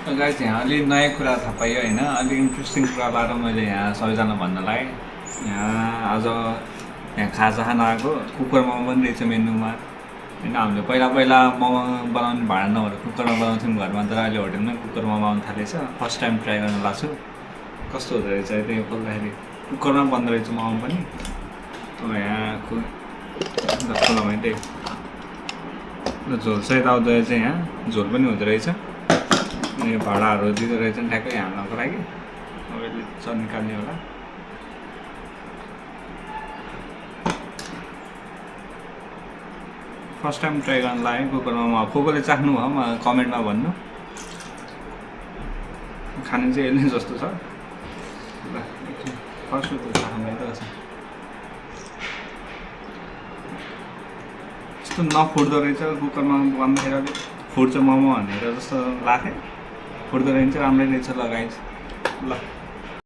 Guys यहाँ अलि नयाँ कुरा थाहा पायो होइन, अलिक इन्ट्रेस्टिङ कुरा लाएर मैले यहाँ सबैजना भन्नलाई यहाँ आज यहाँ खाजा खान आएको। कुकर मोमो पनि रहेछ मेनुमा होइन। हामीले पहिला पहिला मोमो बनाउने भाँडा नभएर कुकरमा बनाउँथ्यौँ घरमा, तर अहिले होटेलमै कुकर मोमो आउनु थालेछ। फर्स्ट टाइम ट्राई गर्न लाग्छु कस्तो हुँदो रहेछ। त्यो खोल्दाखेरि कुकरमा बन्द रहेछ मोमो पनि। यहाँ खोलामा त्यही झोल सहित आउँदो रहेछ, यहाँ झोल पनि हुँदो रहेछ। यो भाँडाहरू दिँदो रहेछ ठ्याक्कै हाल्नको लागि। अब यसले चाहिँ निकाल्ने होला। फर्स्ट टाइम ट्राई गर्न लाग्यो कुकरमा। को कोले चाख्नु भयो कमेन्टमा भन्नु। खाने चाहिँ यसले जस्तो छ। ल फर्स्ट चाख्नु त यस्तो नफुट्दो रहेछ कुकरमा बन्दाखेरि। फुट्छ मोमो भनेर जस्तो लाग्यो, फुट्दो रहेछ। राम्रै रहेछ लगाइन्छ। ल